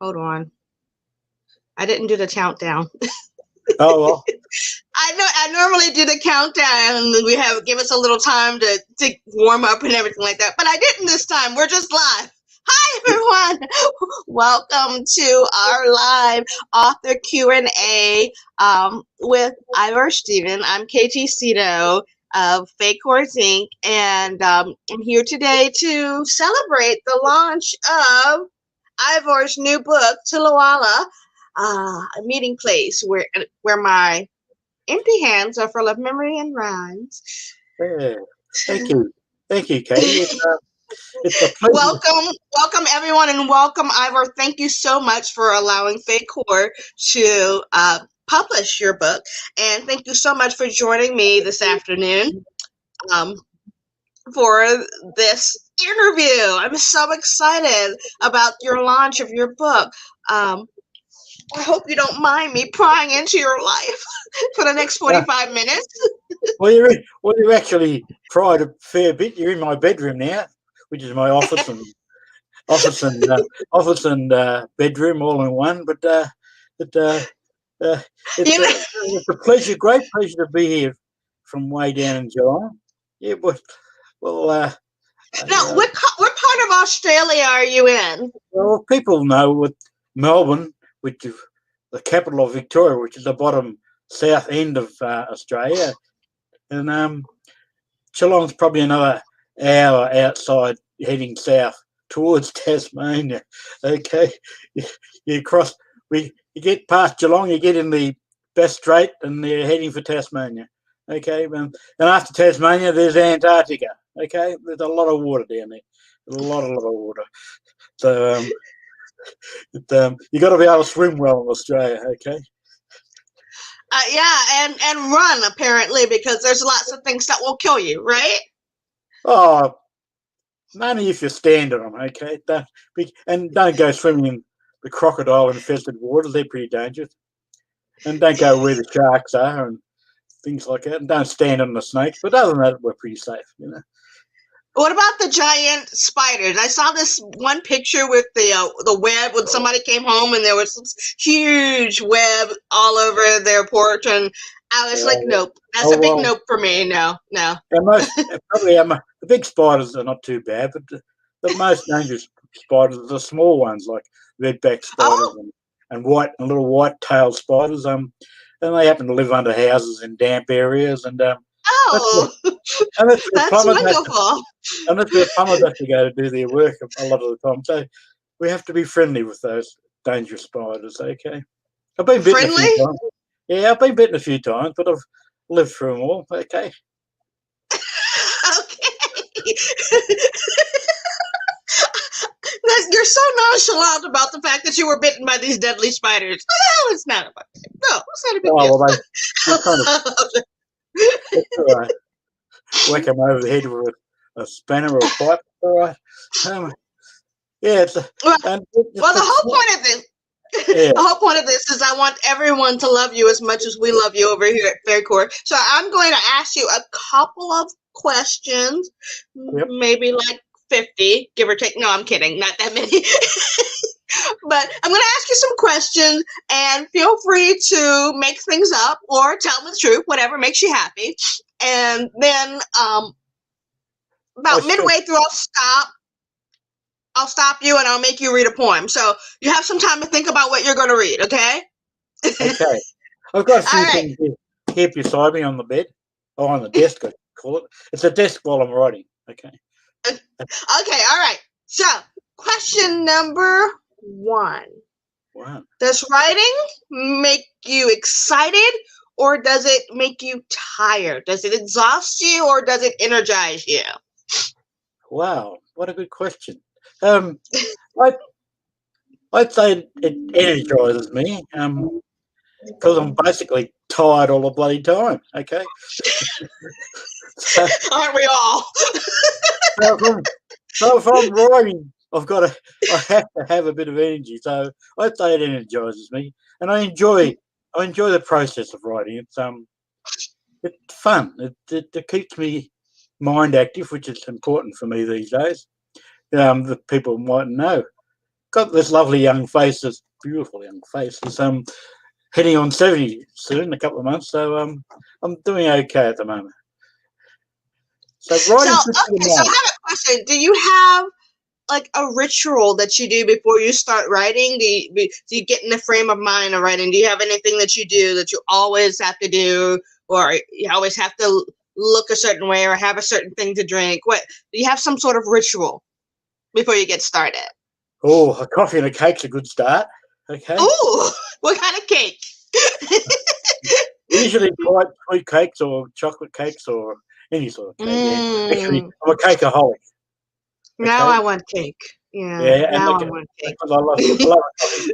Hold on. I didn't do the countdown. Oh, well. I normally do the countdown and we give us a little time to warm up and everything like that. But I didn't this time. We're just live. Hi everyone. Welcome to our live author Q&A with Ivor Steven. I'm KT Cito of Fake Horse Inc. And I'm here today to celebrate the launch of Ivor's new book, Tullawalla, a meeting place where my empty hands are full of memory and rhymes. Yeah. Thank you, Katie. It's a pleasure. Welcome everyone, and welcome Ivor. Thank you so much for allowing Fake Horror to publish your book, and thank you so much for joining me this afternoon for this interview. I'm so excited about your launch of your book. I hope you don't mind me prying into your life for the next 45 minutes. Well, you actually pried a fair bit. You're in my bedroom now, which is my office and bedroom all in one. But it's a pleasure, great pleasure to be here from way down in Geelong. Yeah, but now, what part of Australia are you in? Well, people know with Melbourne, which is the capital of Victoria, which is the bottom south end of Australia, and Geelong's probably another hour outside, heading south towards Tasmania. Okay, you get past Geelong, you get in the Bass Strait, and they're heading for Tasmania. Okay, and after Tasmania, there's Antarctica. Okay, there's a lot of water down there, a lot of water. So you got to be able to swim well in Australia. Okay. Yeah, and run apparently, because there's lots of things that will kill you, right? Oh, only if you stand on them. Okay, don't go swimming in the crocodile-infested waters. They're pretty dangerous. And don't go where the sharks are and things like that. And don't stand on the snakes. But other than that, we're pretty safe. What about the giant spiders? I saw this one picture with the web when somebody came home and there was this huge web all over their porch, and I was like, nope, that's a big nope for me. No. The big spiders are not too bad, but the most dangerous spiders are the small ones, like redback spiders and little white-tailed spiders. And they happen to live under houses in damp areas, and that's wonderful. And that's where plumbers have to go to do their work a lot of the time. So we have to be friendly with those dangerous spiders. Okay, I've been bitten a few times. Yeah, I've been bitten a few times, but I've lived through them all. Okay. Okay. You're so nonchalant about the fact that you were bitten by these deadly spiders. Well, it's not about it. No, it's not a big deal. It's all right. Whack them over the head with a spanner or a pipe. All right. Yeah. The whole point of this. Yeah. The whole point of this is I want everyone to love you as much as we love you over here at Faircourt. So I'm going to ask you a couple of questions, maybe like 50, give or take. No, I'm kidding. Not that many. But I'm going to ask you some questions, and feel free to make things up or tell me the truth, whatever makes you happy. And then about midway through, I'll stop you and I'll make you read a poem. So you have some time to think about what you're going to read, okay? Okay. I've got a few things here beside me on the bed, or on the desk, I call it. It's a desk while I'm writing. Okay. Okay, all right. So question number 1. Wow. Does writing make you excited, or does it make you tired? Does it exhaust you, or does it energize you? Wow, what a good question. I'd say it energizes me, because I'm basically tired all the bloody time. Okay. Aren't we all? So if I'm writing, I have to have a bit of energy. So I'd say it energizes me, and I enjoy the process of writing. It's fun. It keeps me mind active, which is important for me these days. The people mightn't know, got this lovely young face, this beautiful young face. Is heading on 70 soon, in a couple of months. So I'm doing okay at the moment. So writing So, just to the okay, so I mind. have a question. Do you have like a ritual that you do before you start writing? Do you get in the frame of mind of writing? Do you have anything that you do that you always have to do, or you always have to look a certain way, or have a certain thing to drink? What do you have some sort of ritual before you get started? Oh, a coffee and a cake's a good start. Okay. Ooh, what kind of cake? Usually quite sweet cakes or chocolate cakes or any sort of cake. Yeah. Actually, Mm, I'm a cakeaholic. now Okay. I want cake. Yeah, Yeah, and now I want cake. because I love coffee.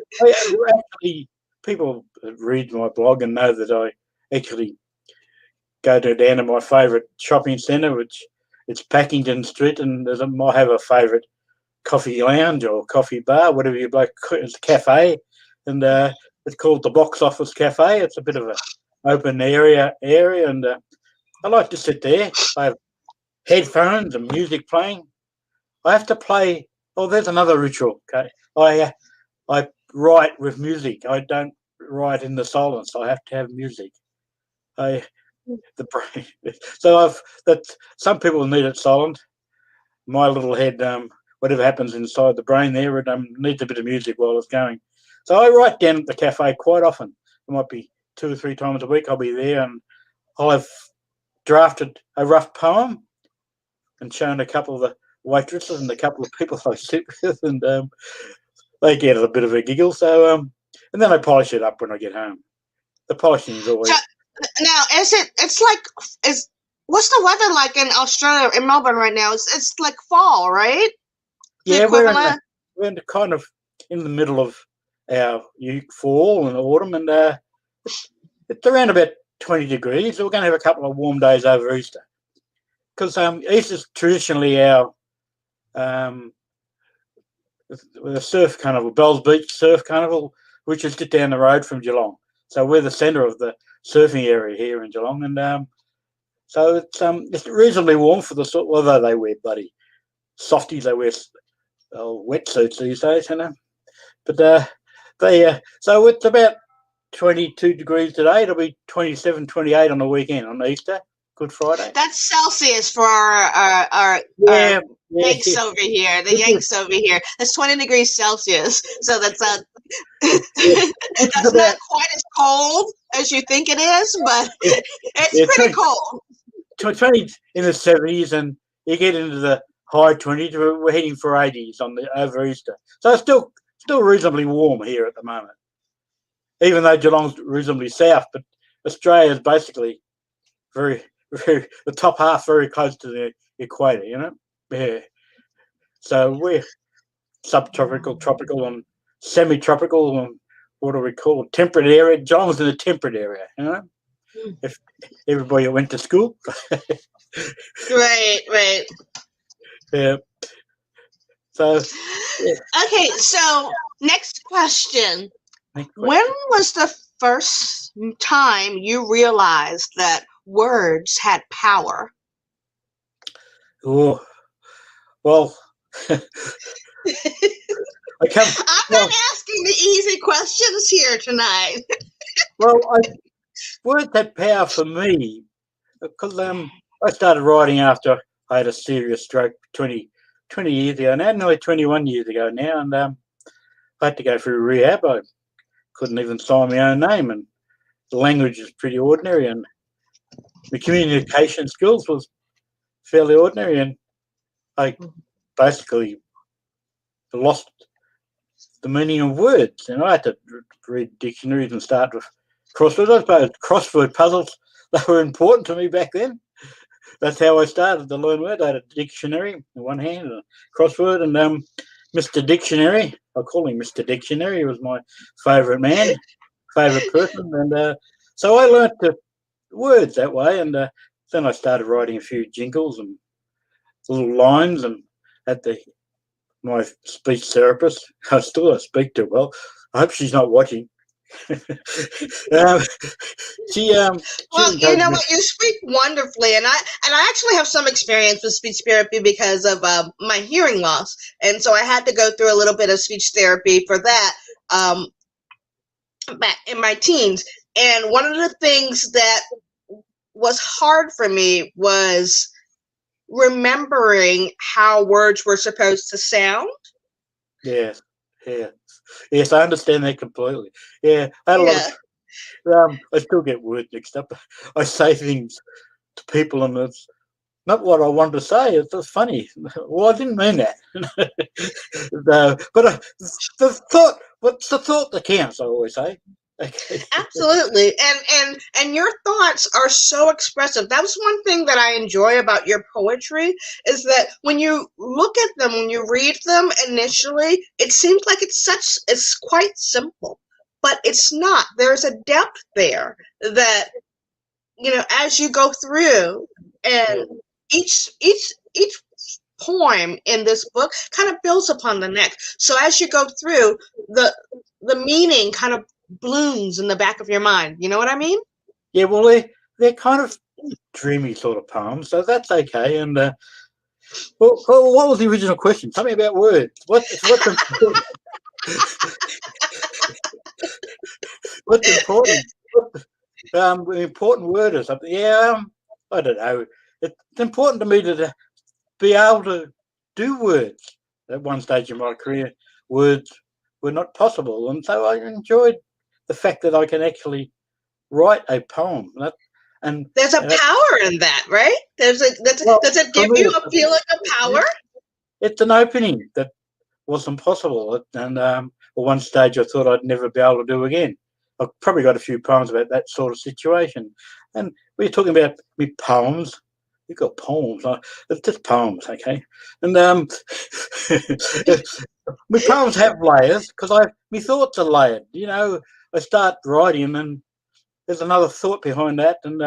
Actually, people that read my blog and know that I actually go down to my favourite shopping centre, which it's Packington Street, and I have a favourite coffee lounge or coffee bar, whatever you like. It's a cafe, and it's called the Box Office Cafe. It's a bit of a open area, and I like to sit there. I have headphones and music playing. I have to play. Oh, there's another ritual. Okay, I write with music. I don't write in the silence. I have to have music. I the brain. So that some people need it silent. My little head, whatever happens inside the brain there, it needs a bit of music while it's going. So I write down at the cafe quite often. It might be 2 or 3 times a week. I'll be there, and I'll have drafted a rough poem and shown a couple of the waitresses and a couple of people I sit with, and they get a bit of a giggle. So and then I polish it up when I get home. The polishing is So always. now, is it? It's like is what's the weather like in Australia, in Melbourne right now? It's like fall, right? The Yeah, equivalent. we're in the kind of in the middle of our fall and autumn, and it's around about 20 degrees. So we're going to have a couple of warm days over Easter, because Easter's traditionally our um, the surf carnival, Bells Beach Surf Carnival, which is just down the road from Geelong. So we're the centre of the surfing area here in Geelong, and so it's reasonably warm for the sort. Although they wear bloody softies, they wear wetsuits these days, you know. But so it's about 22 degrees today. It'll be 27, 28 on the weekend on Easter, Good Friday. That's Celsius for our Yeah, Yanks yeah. over here. The Yanks over here. That's 20 degrees Celsius. So that's Which is that's not about quite as cold as you think it is, but it's yeah, pretty cold. 20 in the 70s, and you get into the high 20s. We're heading for 80s on the over Easter. So it's still reasonably warm here at the moment, even though Geelong's reasonably south. But Australia is basically very, very the top half very close to the equator, you know. Yeah. So we're subtropical, tropical, and semi-tropical, and what do we call it? Temperate area. Geelong's in the temperate area, you know. If everybody went to school, Right. yeah. So, yeah. Okay, so next question. Next When question. was the first time you realized that words had power? Oh, well, I come. I'm not Well, asking the easy questions here tonight. well, words had power for me because I started writing after I had a serious stroke 20 years ago now, nearly 21 years ago now, and I had to go through rehab. I couldn't even sign my own name, and the language is pretty ordinary, and the communication skills was fairly ordinary, and I basically lost the meaning of words. And I had to read dictionaries and start with crosswords. I suppose crossword puzzles, they were important to me back then. That's how I started to learn words. I had a dictionary in one hand, and a crossword, and Mr. Dictionary, I call him Mr. Dictionary, he was my favourite man, favourite person, and so I learnt the words that way, and then I started writing a few jingles and little lines, and at my speech therapist, I still don't speak too well. I hope she's not watching. um, she Well, you encouraged know me. what? You speak wonderfully, and I actually have some experience with speech therapy because of my hearing loss, and so I had to go through a little bit of speech therapy for that um, back in my teens. And one of the things that was hard for me was remembering how words were supposed to sound. Yes, yeah, yes, I understand that completely. Yeah, I had a lot of. Yeah, I still get words mixed up. I say things to people, and it's not what I wanted to say. It's just funny. Well, I didn't mean that. No, but the thought. What's the thought that counts? I always say. Okay. absolutely. And your thoughts are so expressive. That's one thing that I enjoy about your poetry is that when you look at them, when you read them initially, it seems like it's quite simple, but it's not. There's a depth there that, as you go through, Yeah. and each poem in this book kind of builds upon the next. So as you go through, the meaning kind of blooms in the back of your mind. You know what I mean? Yeah. Well, they're kind of dreamy sort of poems, so that's okay. And what was the original question? Tell me about words. What's important? What's important? The important word or something. Yeah. I don't know. It's important to me to be able to do words. At one stage in my career, words were not possible, and so I enjoyed the fact that I can actually write a poem. And, There's a and that, power in that, right? well, Does it for give me, you a feeling of power? it's an opening that wasn't possible. And at one stage, I thought I'd never be able to do again. I've probably got a few poems about that sort of situation. And we're talking about me poems. You've got poems. It's just poems, okay? And my poems have layers because my thoughts are layered. I start writing and there's another thought behind that, and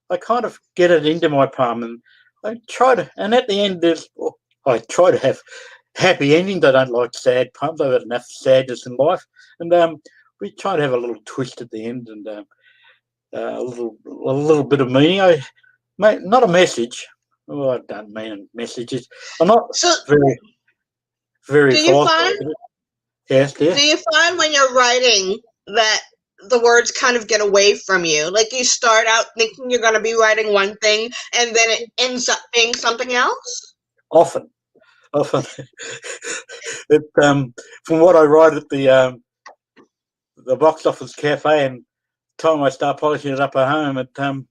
I kind of get it into my poem, and I try to. And at the end, I try to have happy endings. I don't like sad poems. I've got enough sadness in life, and we try to have a little twist at the end, and a little bit of meaning. Not a message. Oh, I don't mean messages. I'm not So very very do you find philosophical. Yes, dear. do you find when you're writing that the words kind of get away from you? Like you start out thinking you're going to be writing one thing, and then it ends up being something else? Often, often. From what I write at the box office cafe, and time I start polishing it up at home,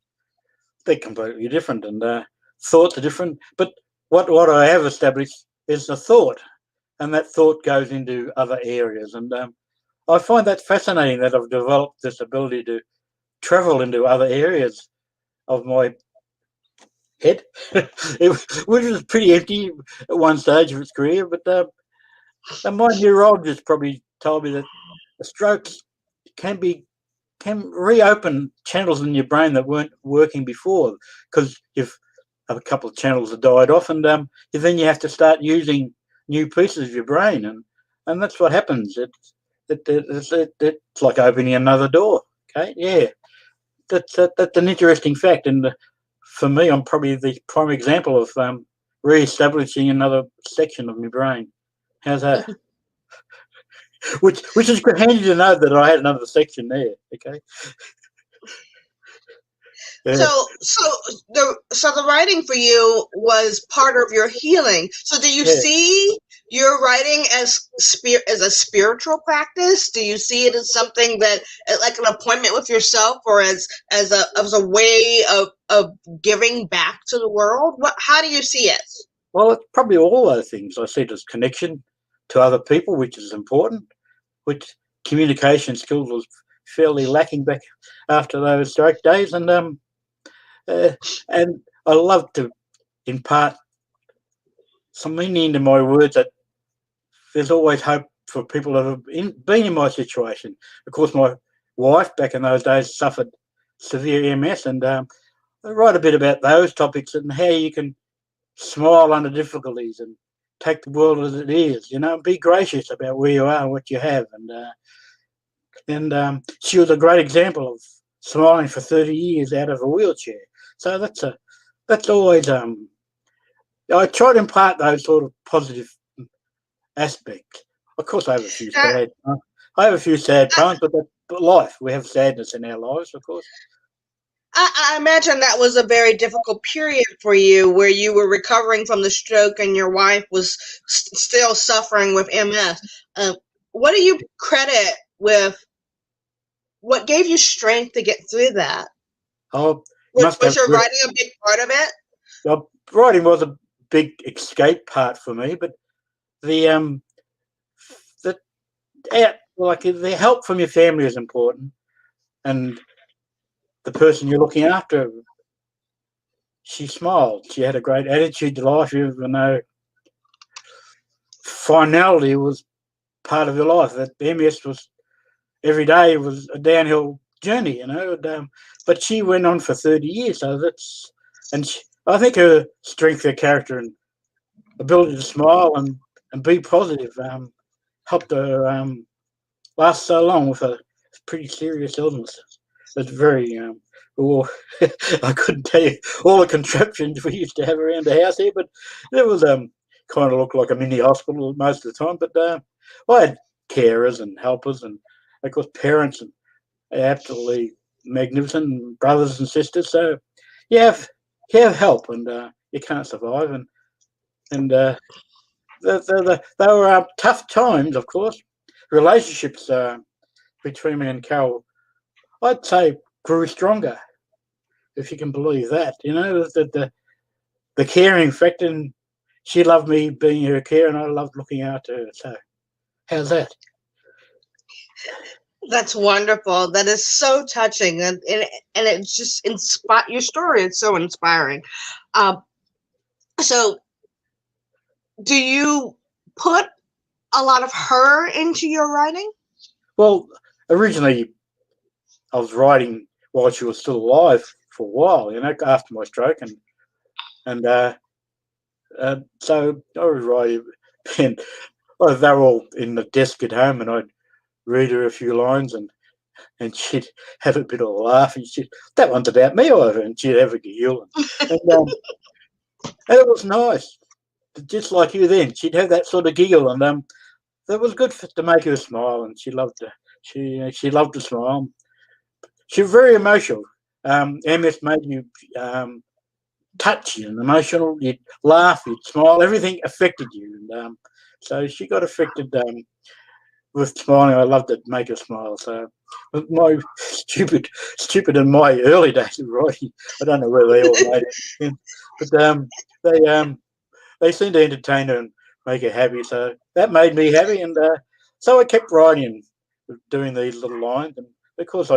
they're completely different, and thoughts are different. But what I have established is a thought, and that thought goes into other areas, and I find that fascinating that I've developed this ability to travel into other areas of my head, which was pretty empty at one stage of its career. But my neurologist probably told me that the strokes can reopen channels in your brain that weren't working before because you've a couple of channels have died off, and then you have to start using new pieces of your brain, and that's what happens. It's like opening another door. Okay, yeah, that's an interesting fact, and for me, I'm probably the prime example of re-establishing another section of my brain. How's that? Which is handy to know that I had another section there. Okay. Yeah. So the writing for you was part of your healing. So do you Yeah. see your writing as a spiritual practice? Do you see it as something that like an appointment with yourself, or as a way of giving back to the world? How do you see it? Well, it's probably all those things. I see it as connection to other people, which is important. Which communication skills was fairly lacking back after those stroke days, uh, and I love to impart some meaning into my words that there's always hope for people that have been in my situation. Of course, my wife back in those days suffered severe MS, and I write a bit about those topics and how you can smile under difficulties and take the world as it is. Be gracious about where you are and what you have, and And she was a great example of smiling for 30 years out of a wheelchair. So that's always I try to impart those sort of positive aspects. Of course, I have a few Now, sad. I have a few sad times, but that's life. We have sadness in our lives, of course. I imagine that was a very difficult period for you where you were recovering from the stroke and your wife was still suffering with MS. What do you credit with what gave you strength to get through that? I must Was have. your writing a big part of it? Writing was a big escape part for me, but the the like the help from your family is important, and the person you're looking after. She smiled. She had a great attitude to life, even though finality was part of her life. That MS was every day was a downhill journey, but she went on for 30 years, so I think her strength, her character, and ability to smile and be positive helped her last so long with a pretty serious illness. It's very well, I couldn't tell you all the contraptions we used to have around the house here, but it was kind of looked like a mini hospital most of the time. But I had carers and helpers, and of course parents, and absolutely magnificent brothers and sisters. So you have help, and you can't survive. And they were tough times, of course. Relationships between me and Carol, I'd say, grew stronger, if you can believe that. The caring factor, and she loved me being her care, and I loved looking after her. So, how's that? That's wonderful. That is so touching, and it just inspire your story. It's so inspiring. Um, so, do you put a lot of her into your writing? Well, originally I was writing while she was still alive for a while, after my stroke, and so I was writing, and they were all in the desk at home, and I'd read her a few lines, and she'd have a bit of a laugh, and that one's about me, Ivor, and she'd have a giggle, and it was nice, just like you then. She'd have that sort of giggle, and that was good to make her smile, and she loved to smile. She was very emotional. MS made you touchy and emotional. You'd laugh, you'd smile, everything affected you, and so she got affected with smiling. I loved to make her smile. So with my stupid in my early days of writing, I don't know where they all made it, but they seemed to entertain her and make her happy. So that made me happy, and so I kept writing and doing these little lines, and of course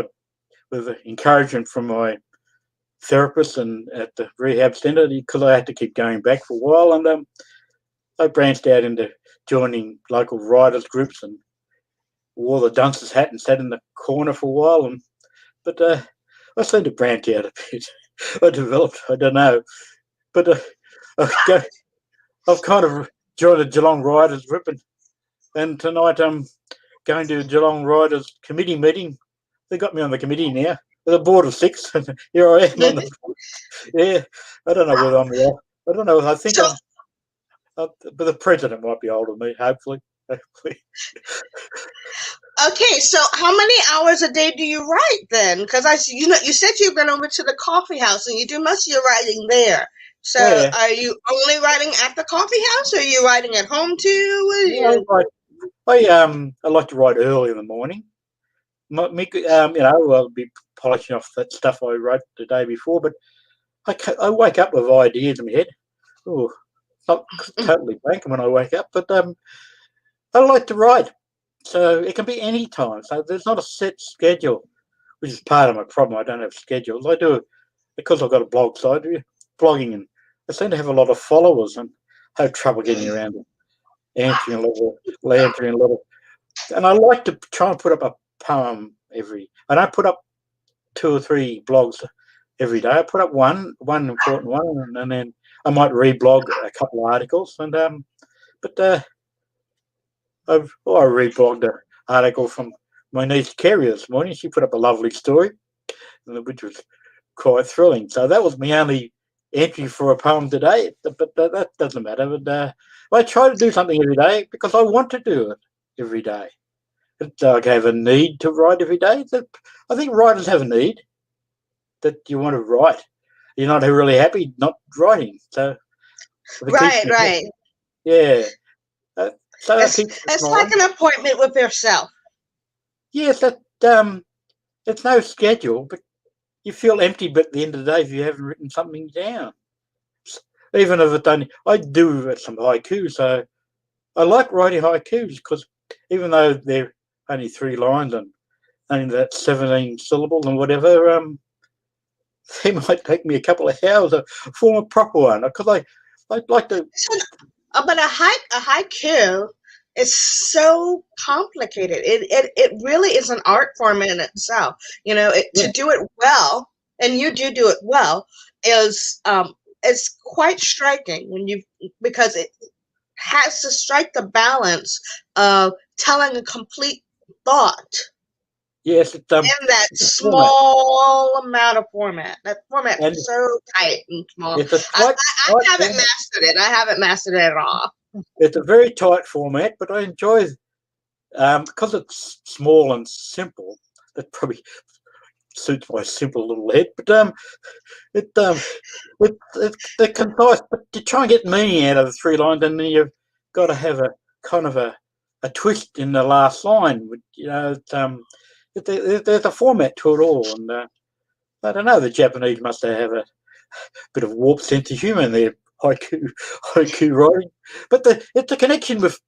with encouragement from my therapist and at the rehab centre, because I had to keep going back for a while, and I branched out into joining local writers groups and wore the dunce's hat and sat in the corner for a while. But I seemed to branch out a bit. I developed, I don't know, but I've kind of joined the Geelong Writers group, and tonight I'm going to Geelong Writers committee meeting. They got me on the committee now. With a board of 6, and here I am on the board. Yeah, I don't know whether I'm the. I don't know. I think So, but the president might be older than me. Hopefully. okay, so how many hours a day do you write then? Because you said you went over to the coffee house and you do most of your writing there. So, Yeah. are you only writing at the coffee house, or are you writing at home too? Yeah, I like to write early in the morning. I'll be polishing off that stuff I wrote the day before, but I wake up with ideas in my head. Oh, not totally blank when I wake up, but I like to write. So it can be any time. So there's not a set schedule, which is part of my problem. I don't have schedules. I do it because I've got a blog, so I do blogging, and I seem to have a lot of followers and have trouble getting around it, answering a lot of, and I like to try and put up a poem I don't put up 2 or 3 blogs every day. I put up one important one, and then I might reblog a couple of articles, but I reblogged an article from my niece Kerry this morning. She put up a lovely story, which was quite thrilling. So that was my only entry for a poem today, but that doesn't matter. But I try to do something every day because I want to do it every day. I have a need to write every day. I think writers have a need that you want to write. You're not really happy not writing. So Right. Yeah. So it's like an appointment with yourself. Yes, it's no schedule, but you feel empty. But at the end of the day, if you haven't written something down, even if it's only, I do some haiku. So I like writing haikus because even though they're only 3 lines and only that 17 syllables and whatever, they might take me a couple of hours to form a proper one because I'd like to. But a haiku is so complicated. It really is an art form in itself. To do it well, and you do it well, is quite striking because it has to strike the balance of telling a complete thought. Yes, in that small amount of format. That format is so tight and small. I haven't mastered it. I haven't mastered it at all. It's a very tight format, but I enjoy because it's small and simple. That probably suits my simple little head. But they're concise. But you try and get meaning out of the 3 lines, and then you've got to have a kind of a twist in the last line. There's a format to it all, and I don't know. The Japanese must have a bit of warped sense of humour in their haiku writing, but it's a connection with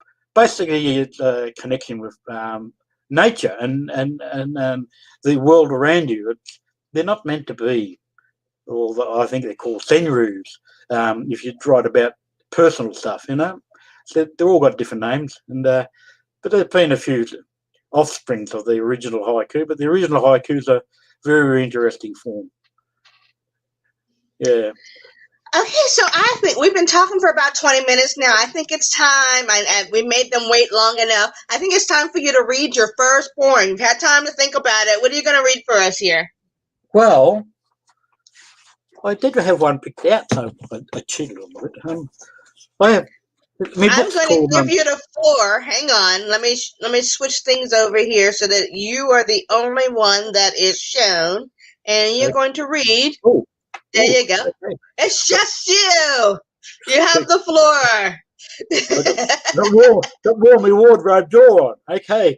nature and the world around you. They're not meant to be, or I think they're called senrus. If you write about personal stuff, so they're all got different names, and but there's been a few offsprings of the original haiku, but the original haikus are very, very interesting form. Yeah. Okay, so I think we've been talking for about 20 minutes now. I think it's time, and we made them wait long enough. I think it's time for you to read your first poem. You've had time to think about it. What are you going to read for us here? Well, I did have one picked out, so I cheated a little bit. I'm going to give you the floor. Hang on. Let me switch things over here so that you are the only one that is shown, and you're going to read. Oh. There you go. Okay. It's just you. You have the floor. Got warm wardrobe door on. Okay.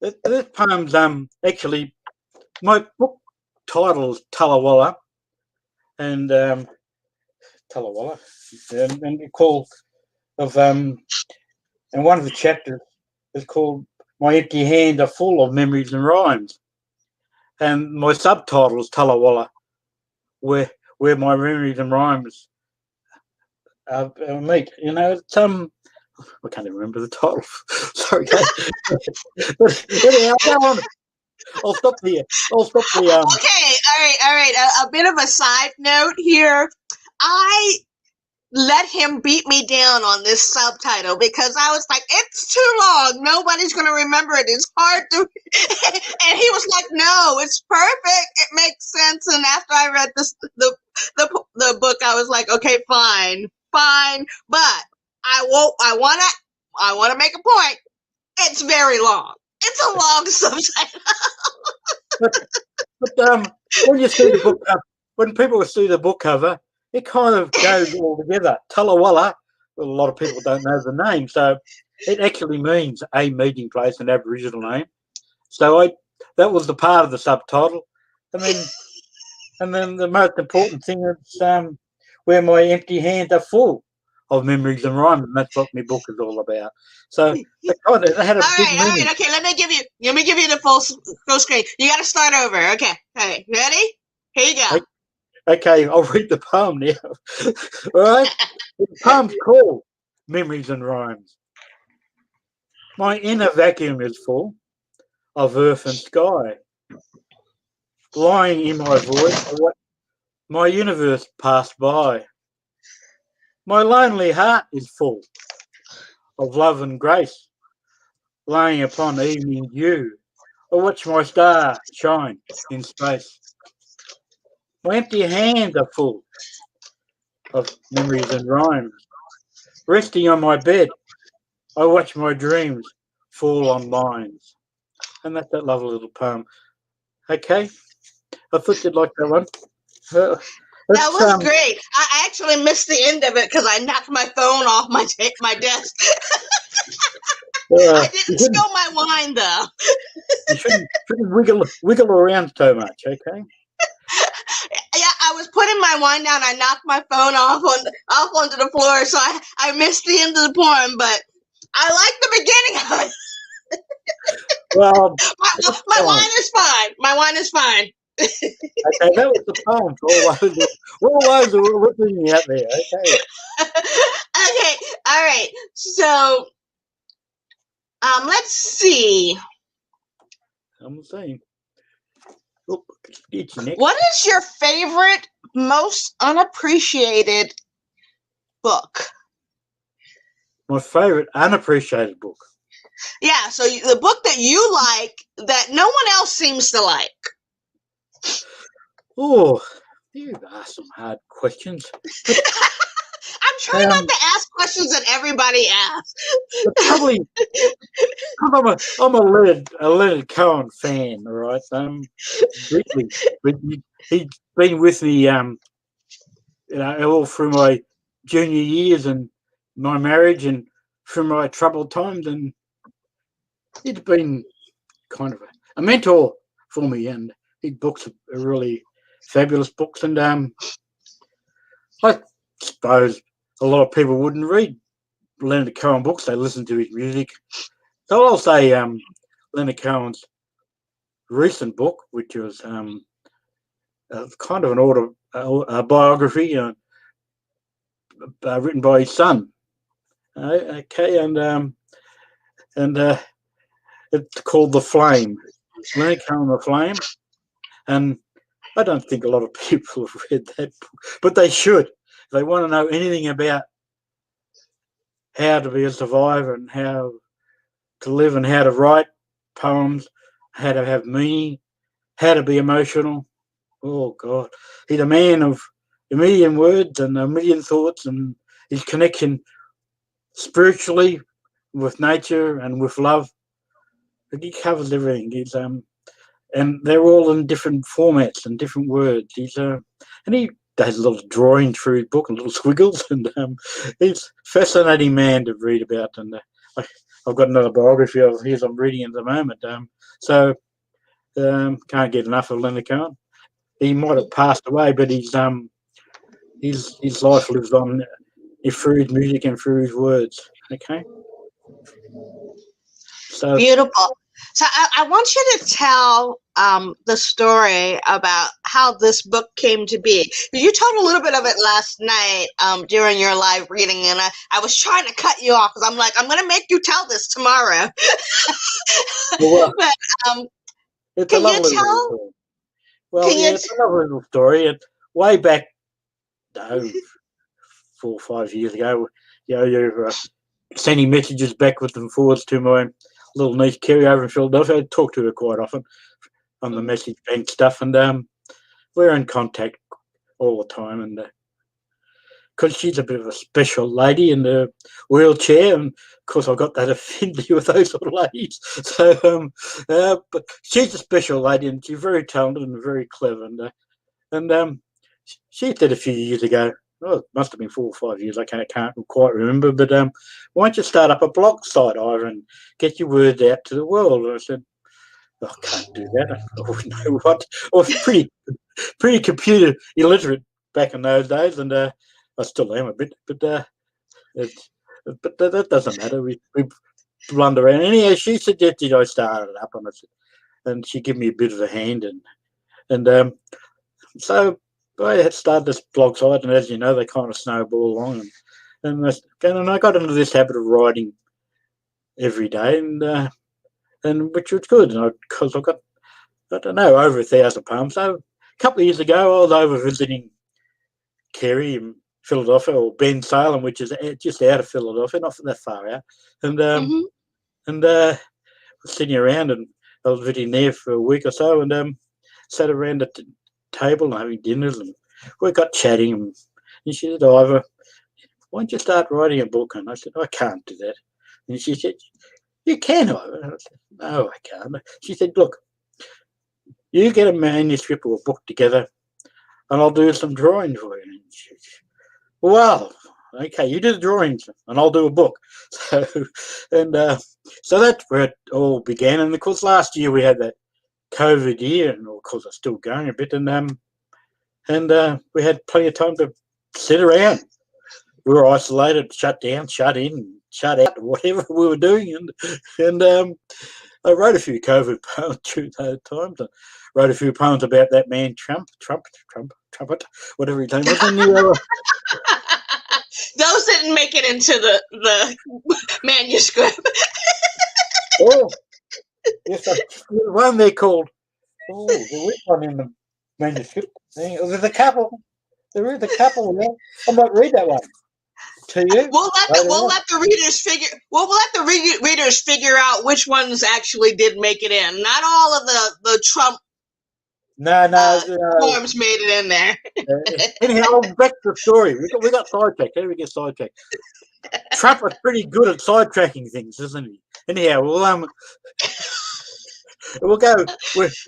This poem's actually, my book title is Tullawalla, and Tullawalla, and it's called and one of the chapters is called "My Empty Hands Are Full of Memories and Rhymes," and my subtitle is Tullawalla, where my memories and rhymes meet. It's I can't even remember the title. Sorry, but anyhow, go on. I'll stop here. Okay, all right. A bit of a side note here. I let him beat me down on this subtitle because I was like, it's too long. Nobody's going to remember it. It's hard to. And he was like, no, it's perfect. It makes sense. And after I read the book, I was like, okay, fine. But I want to make a point. It's very long. It's a long subtitle. but when you see the book, when people see the book cover, it kind of goes all together. Tullawalla, well, a lot of people don't know the name, so it actually means a meeting place, an Aboriginal name. So that was the part of the subtitle, and then the most important thing is where my empty hands are full of memories and rhymes, and that's what my book is all about. So they had a big meaning. All right. Okay, let me give you the full screen. You got to start over. Okay. All right. Ready? Here you go. Okay, I'll read the poem now. All right? The poem's called Memories and Rhymes. My inner vacuum is full of earth and sky. Lying in my voice, my universe passed by. My lonely heart is full of love and grace. laying upon evening dew. I watch my star shine in space. My empty hands are full of memories and rhymes. Resting on my bed, I watch my dreams fall on lines. And that's that lovely little poem. Okay, I thought you'd like that one. Uh, That Let's was great. I actually missed the end of it because I knocked my phone off my desk. I you didn't spill my wine though. shouldn't wiggle around so much. Okay. Yeah, I was putting my wine down. I knocked my phone off onto the floor, so I missed the end of the poem. But I like the beginning of it. Well, my wine is fine. My wine is fine. Okay, that was the poem for all those who were listening out there. Okay. Okay, all right. So, let's see. I'm saying. Oh, itchy neck. What is your favorite, most unappreciated book? My favourite unappreciated book. Yeah, so the book that you like that no one else seems to like. Oh, you asked some hard questions. I'm trying not to ask questions that everybody asks. Probably, I'm a Leonard Cohen fan, all right? Deeply, but he's been with me, all through my junior years and my marriage and through my troubled times, and he's been kind of a mentor for me, and his books are really fabulous books, and I suppose a lot of people wouldn't read Leonard Cohen books; they listen to his music. So I'll say Leonard Cohen's recent book, which was kind of an biography written by his son. Okay, and it's called The Flame. Leonard Cohen, The Flame, and I don't think a lot of people have read that book, but they should. If they want to know anything about how to be a survivor and how to live and how to write poems, how to have meaning, how to be emotional. Oh, God. He's a man of a million words and a million thoughts, and his connection spiritually with nature and with love. He covers everything. And they're all in different formats and different words. And he does a little drawing through his book and little squiggles, and he's a fascinating man to read about. And I've got another biography of his I'm reading at the moment. So can't get enough of Leonard Cohen. He might have passed away, but his life lives on through his music and through his words. Okay. So beautiful. So I want you to tell the story about how this book came to be. You told a little bit of it last night during your live reading, and I was trying to cut you off because I'm like, I'm going to make you tell this tomorrow. Well, but it's can a you tell? Story. Well, it's a lovely little story. It's way back, 4 or 5 years ago, you're sending messages backwards and forwards to my little niece Kerry over in Philadelphia. I talk to her quite often on the message bank stuff, and we're in contact all the time. And because she's a bit of a special lady in the wheelchair, and of course I've got that affinity with those sort of ladies. So, but she's a special lady, and she's very talented and very clever. And she did a few years ago. Oh, it must have been 4 or 5 years. I can't quite remember. But why don't you start up a blog site, Ivor, and get your words out to the world? And I said, I can't do that. I wouldn't know what. I was pretty computer illiterate back in those days, and I still am a bit. But that doesn't matter. We blunder around. Anyhow, she suggested I start it up, and she gave me a bit of a hand, and so I had started this blog site, and as you know, they kind of snowball along, and I got into this habit of writing every day, and which was good, because I got, I don't know, over 1,000 poems. So a couple of years ago, I was over visiting Kerry in Philadelphia, or Ben Salem, which is just out of Philadelphia, not that far out, and sitting around, and I was visiting there for a week or so, and sat around at the table and having dinners, and we got chatting. And she said, Ivor, why don't you start writing a book? And I said, I can't do that. And she said, you can, Ivor. And I said, no, I can't. She said, look, you get a manuscript or a book together, and I'll do some drawings for you. And she said, well, okay, you do the drawings, and I'll do a book. So that's where it all began. And of course, last year we had that COVID year, and of course it's still going a bit, and we had plenty of time to sit around. We were isolated, shut down, shut in, shut out, whatever we were doing, and I wrote a few COVID poems during those times. I wrote a few poems about that man Trumpet, whatever his name was. And those didn't make it into the manuscript. oh, yes, one they called. Oh, there was one in the manuscript. There's a couple. There is a couple. Yeah. I might read that one to you. We'll let the readers figure. We'll let the readers figure out which ones actually did make it in. Not all of the Trump. Poems made it in there. Anyhow, back to the story. We got sidetracked. How do we get sidetracked? Trump was pretty good at sidetracking things, isn't he? Anyhow, we'll go.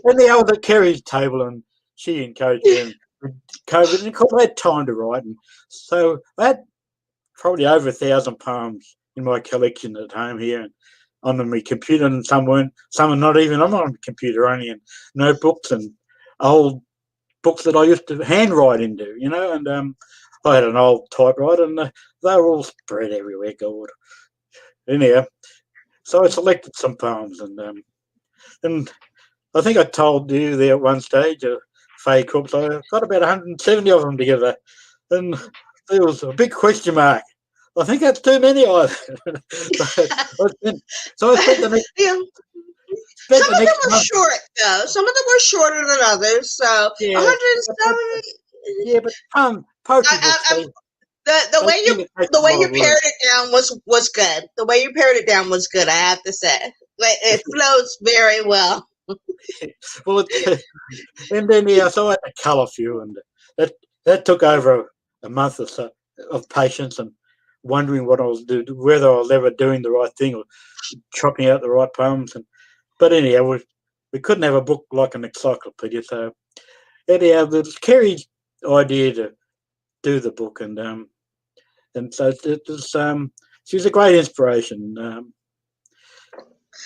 Anyhow, I was at Kerry's table, and she encouraged me. COVID, and of course, I had time to write, and so I had probably over 1,000 poems in my collection at home here, and on my computer, and some weren't. Some are not even on my computer, only in notebooks and old books that I used to handwrite into, and I had an old typewriter, and they were all spread everywhere, God. Anyhow, so I selected some poems, and I think I told you there at one stage, Faye Crooks, I got about 170 of them together, and there was a big question mark. I think that's too many. So I spent the next. Some of them were short, though. Some of them were shorter than others. So yeah, 170. Yeah, but poetry books. The way you pared it down was good. The way you pared it down was good. I have to say, it flows very well. Well, and then so I had to colour a few, and that took over a month or so of patience and wondering what I was doing, whether I was ever doing the right thing or chopping out the right poems. But anyhow, we couldn't have a book like an encyclopedia. So anyhow, it was Kerry's idea to do the book, and so it was. She was a great inspiration.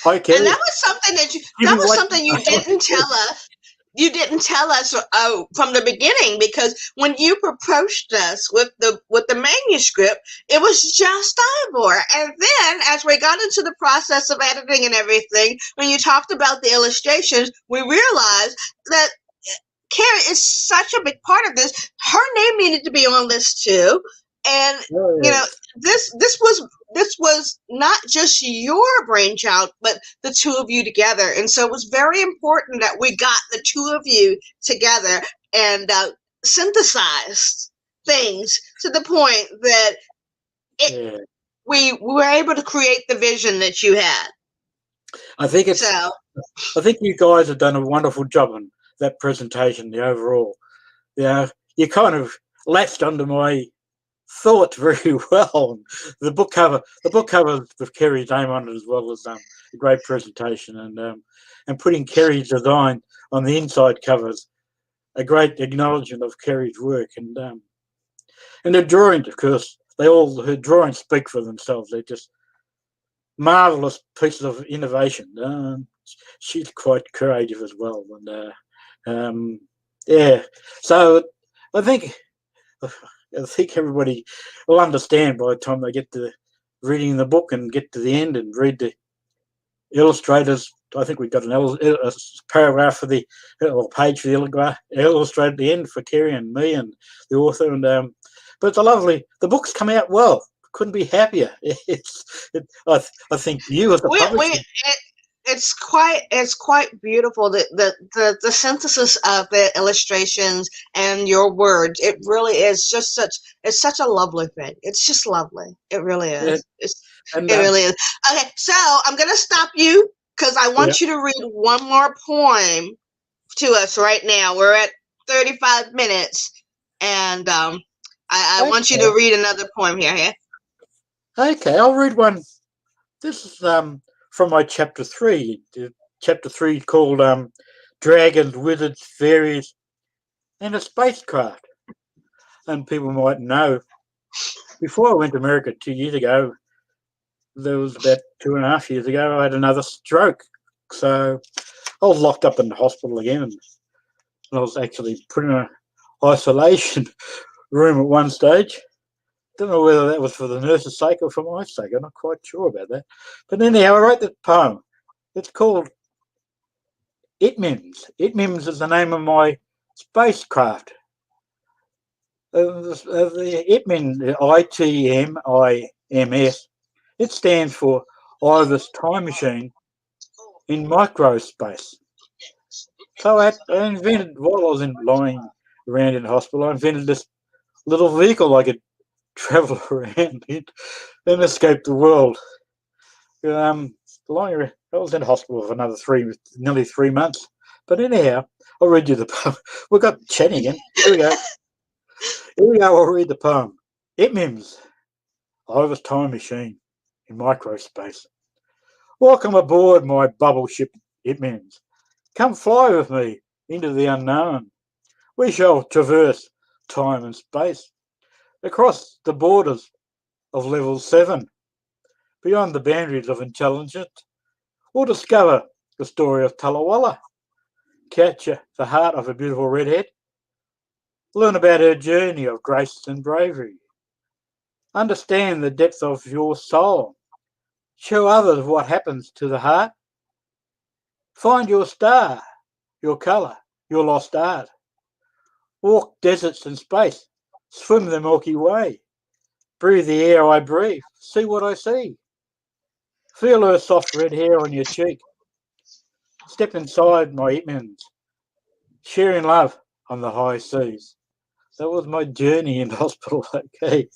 Hi, Kerry. And that was something you didn't tell us. You didn't tell us from the beginning, because when you approached us with the manuscript, it was just Ivor. And then, as we got into the process of editing and everything, when you talked about the illustrations, we realized that Carrie is such a big part of this. Her name needed to be on this too, and this was not just your brainchild, but the two of you together. And so it was very important that we got the two of you together and synthesized things to the point that we were able to create the vision that you had. I think you guys have done a wonderful job on that presentation, the overall. You kind of latched onto my thoughts very well. The book cover with Kerry's name on it as well as a great presentation, and putting Kerry's design on the inside covers a great acknowledgement of Kerry's work, and the drawings, of course, her drawings speak for themselves. They're just marvelous pieces of innovation. She's quite creative as well, and so I think everybody will understand by the time they get to reading the book and get to the end and read the illustrators. I think we've got a paragraph for the page for the illustrator at the end for Kerry and me and the author, and but the book's come out well. Couldn't be happier. I think you as the publisher. It's quite beautiful. The synthesis of the illustrations and your words. It really is it's such a lovely thing. It's just lovely. It really is. It really is. Okay, so I'm gonna stop you because I Yeah. want you to read one more poem to us right now. We're at 35 minutes, and I want you to read another poem here. Yeah? Okay, I'll read one. This is from my chapter 3. Chapter 3 called Dragons, Wizards, Fairies, and a Spacecraft. And people might know, before I went to America 2 years ago, there was about 2.5 years ago, I had another stroke. So I was locked up in the hospital again, and I was actually put in an isolation room at one stage. Don't know whether that was for the nurse's sake or for my sake. I'm not quite sure about that. But anyhow, I wrote that poem. It's called Itmims. Itmims is the name of my spacecraft. The Itmin, ITMIMS, it stands for Ivor's Time Machine in Microspace. So I invented, while I was lying around in the hospital, I invented this little vehicle I could travel around in and escape the world. I was in hospital for another nearly 3 months. But anyhow, I'll read you the poem. We got chatting again. Here we go. I'll read the poem. Itmims, Ivor's Time Machine in Microspace. Welcome aboard my bubble ship, Itmims. Come fly with me into the unknown. We shall traverse time and space, across the borders of level 7, beyond the boundaries of intelligence. We'll discover the story of Tullawalla, capture the heart of a beautiful redhead, learn about her journey of grace and bravery, understand the depth of your soul, show others what happens to the heart, find your star, your colour, your lost art, walk deserts and space, swim the Milky Way, breathe the air I breathe, see what I see, feel her soft red hair on your cheek, step inside my Itmans, sharing love on the high seas. That was my journey in hospital. Okay.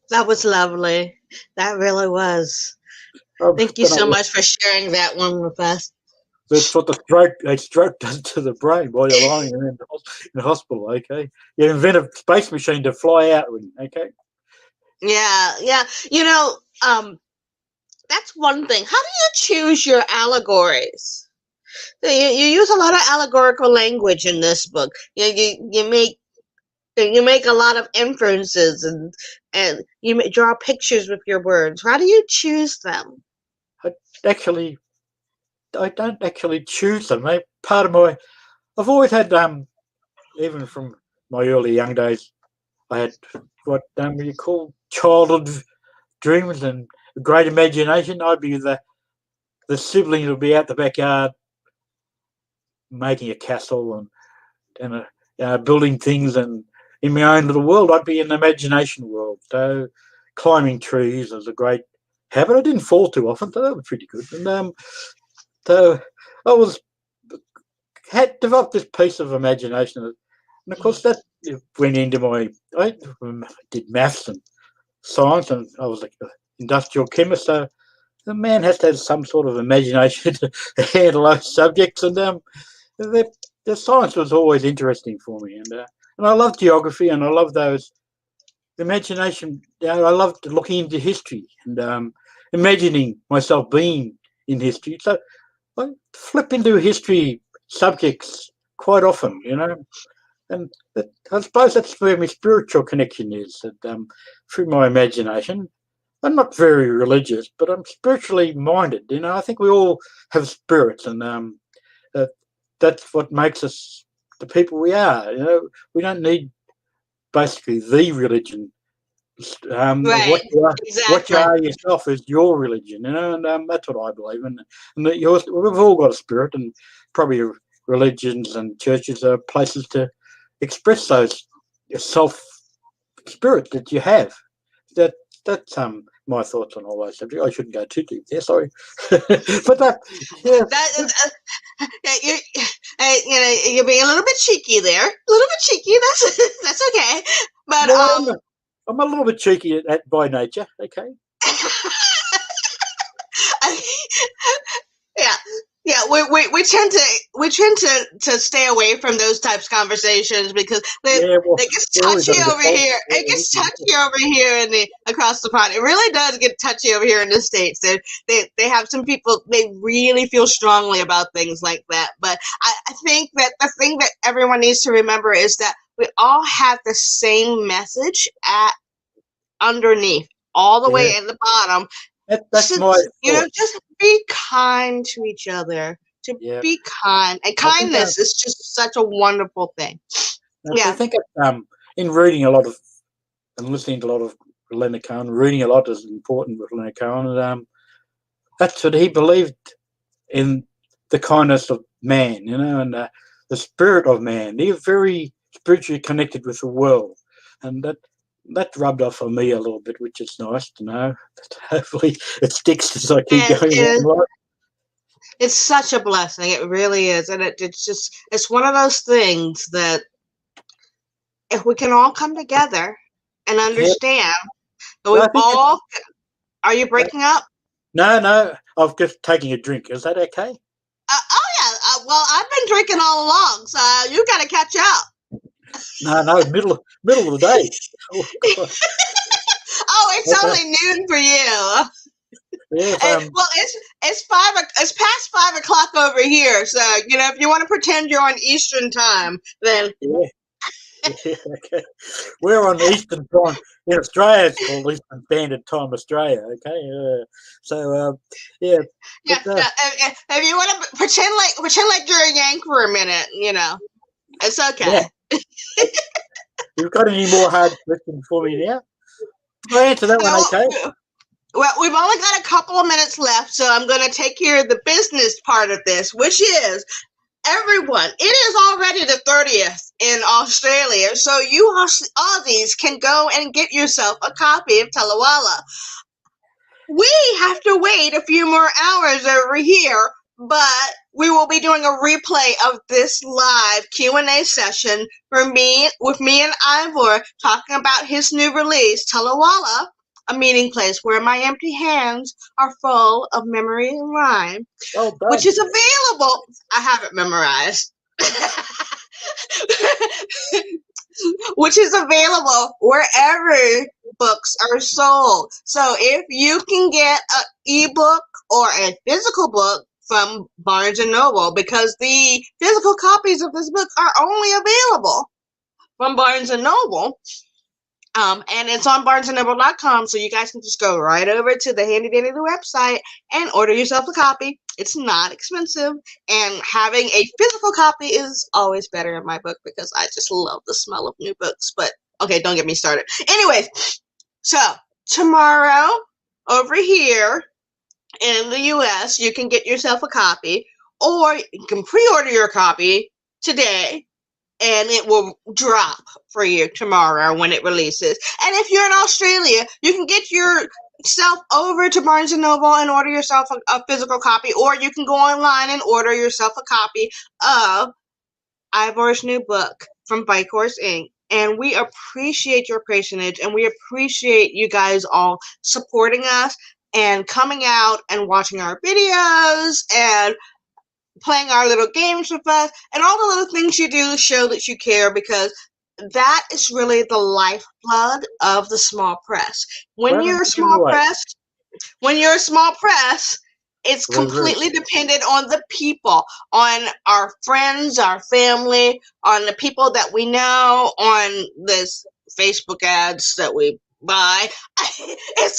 That was lovely. That really was. Thank you so much for sharing that one with us. That's what a stroke does to the brain while you're lying in the hospital. Okay, you invent a space machine to fly out with. Okay. Yeah. That's one thing. How do you choose your allegories? You use a lot of allegorical language in this book. You make a lot of inferences and you draw pictures with your words. How do you choose them? I don't actually choose them. I've always had even from my early young days, I had what you call childhood dreams and great imagination. I'd be the sibling would be out the backyard making a castle and building things, and in my own little world, I'd be in the imagination world. So climbing trees was a great habit. I didn't fall too often, so that was pretty good. And so I had developed this piece of imagination, and of course that went into I did maths and science, and I was like an industrial chemist. So the man has to have some sort of imagination to handle those subjects, and the science was always interesting for me, and I love geography, and I love those imagination. I loved looking into history and imagining myself being in history. So I flip into history subjects quite often, and I suppose that's where my spiritual connection is. That through my imagination, I'm not very religious, but I'm spiritually minded. I think we all have spirits, and that's what makes us the people we are. We don't need basically the religion. Right. What you Exactly. are yourself is your religion, and that's what I believe in. And that we've all got a spirit, and probably religions and churches are places to express those self spirit that you have. That's my thoughts on all those subjects. I shouldn't go too deep there, sorry, but yeah. That is, you're being a little bit cheeky there. A little bit cheeky. That's okay. But I'm a little bit cheeky by nature. Okay. Yeah, yeah. We tend to stay away from those types of conversations because Yeah, well, it gets we're always touchy on the over fault. here. It gets touchy over here in the across the pond. It really does get touchy over here in the States. They have some people, they really feel strongly about things like that. But I think that the thing that everyone needs to remember is that we all have the same message at underneath, all the Yeah, way at the bottom. that's my thought. Just be kind to each other. To Yeah, be kind, and I think kindness is just such a wonderful thing. I Yeah, think in reading a lot of and listening to a lot of Leonard Cohen, reading a lot is important with Leonard Cohen, and that's what he believed in, the kindness of man, and the spirit of man. They're very spiritually connected with the world, and that rubbed off on me a little bit, which is nice to know. Hopefully, it sticks as I keep it going is. along. It's such a blessing. It really is, and it's one of those things that if we can all come together and Yeah, understand that we I think all. Are you breaking up? no, I'm just taking a drink. Is that okay? Oh yeah. Well, I've been drinking all along, so you got to catch up. No, middle of the day. Oh, God. Oh, it's Okay. only noon for you. Yes, Well, it's past 5 o'clock over here. So if you want to pretend you're on Eastern time, then yeah, yeah, okay. We're on Eastern time. In Australia, it's called Eastern Standard Time Australia, okay? Yeah, but yeah. If you want to pretend like you're a Yank for a minute, it's yeah. okay. You've got any more hard questions for me now? Did I answer that one So, okay? well, we've only got a couple of minutes left, so I'm going to take care of the business part of this, which is everyone. It is already the 30th in Australia, so you Aussies can go and get yourself a copy of Tullawalla. We have to wait a few more hours over here, but we will be doing a replay of this live Q&A session with me and Ivor talking about his new release, Tullawalla, a meeting place where my empty hands are full of memory and rhyme, Well which done. is available. I have it memorized. Which is available wherever books are sold. So if you can get an ebook or a physical book from Barnes and Noble, because the physical copies of this book are only available from Barnes and Noble. And it's on barnesandnoble.com, so you guys can just go right over to the handy dandy website and order yourself a copy. It's not expensive, and having a physical copy is always better in my book because I just love the smell of new books. But okay, don't get me started. Anyways, so tomorrow over here in the US, you can get yourself a copy, or you can pre-order your copy today and it will drop for you tomorrow when it releases. And if you're in Australia, you can get yourself over to Barnes & Noble and order yourself a physical copy, or you can go online and order yourself a copy of Ivor's new book from Bike Horse Inc. And we appreciate your patronage, and we appreciate you guys all supporting us and coming out and watching our videos and playing our little games with us, and all the little things you do to show that you care, because that is really the lifeblood of the small press. When Well, you're a in a small way. press, it's Very completely dependent on the people, on our friends, our family, on the people that we know, on this Facebook ads that we buy. It's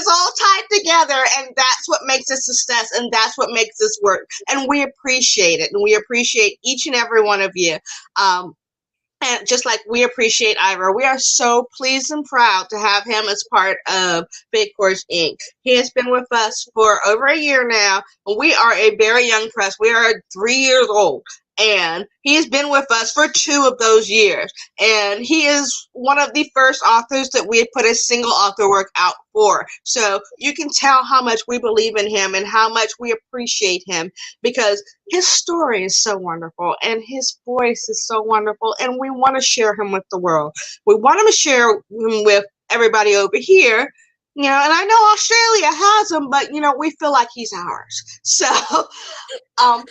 all tied together, and that's what makes it success, and that's what makes this work. And we appreciate it, and we appreciate each and every one of you. And just like we appreciate Ivor, we are so pleased and proud to have him as part of Big Horse Inc. He has been with us for over a year now. We are a very young press. We are 3 years old. And he has been with us for 2 of those years. And he is one of the first authors that we have put a single author work out for. So you can tell how much we believe in him and how much we appreciate him, because his story is so wonderful and his voice is so wonderful, and we want to share him with the world. We want to share him with everybody over here, You know, and I know Australia has him, but you know, we feel like he's ours. So, um,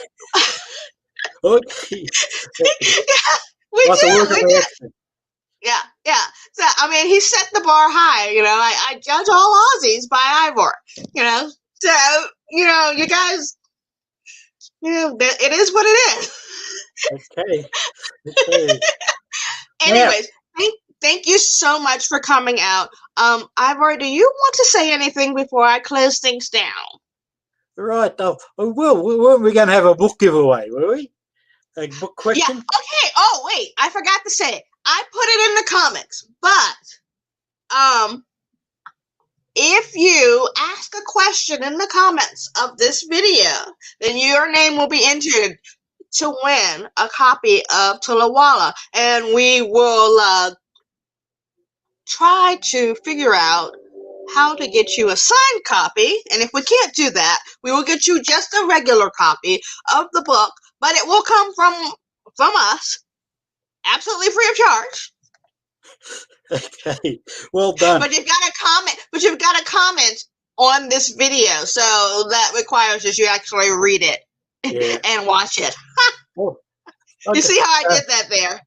Okay. we Like a do, work on we my do. accent. Yeah, yeah. So, I mean, he set the bar high. You know, I judge all Aussies by Ivor. You know, so you know, you guys, you know, it is what it is. Okay. Okay. Now, Anyways, thank you so much for coming out. Ivor, do you want to say anything before I close things down? right, though, weren't we going to have a book giveaway, were we? A book Yeah. question? Okay. Oh, wait, I forgot to say it. I put it in the comics, but if you ask a question in the comments of this video, then your name will be entered to win a copy of Tullawalla, and we will try to figure out how to get you a signed copy. And if we can't do that, we will get you just a regular copy of the book, but it will come from us, absolutely free of charge. Okay. Well done. But you've got to comment. But you've got to comment on this video, so that requires that you actually read it and watch it. Oh, You okay. see how I did that there?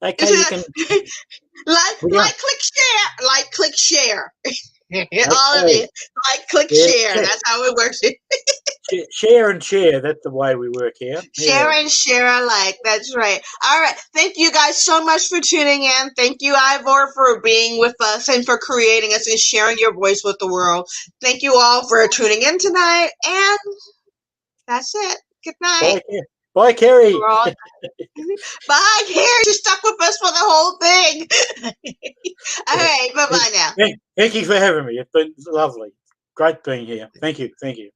Okay, you can. Like, click, share. All of you, like, click, share. That's how it works. Share and share. That's the way we work here. Share and share alike. That's right. All right. Thank you guys so much for tuning in. Thank you, Ivor, for being with us and for creating us and sharing your voice with the world. Thank you all for tuning in tonight. And that's it. Good night. Bye, Kerry. Bye, Kerry. You stuck with us for the whole thing. All right. Bye-bye now. Thank you for having me. It's been lovely. Great being here. Thank you. Thank you.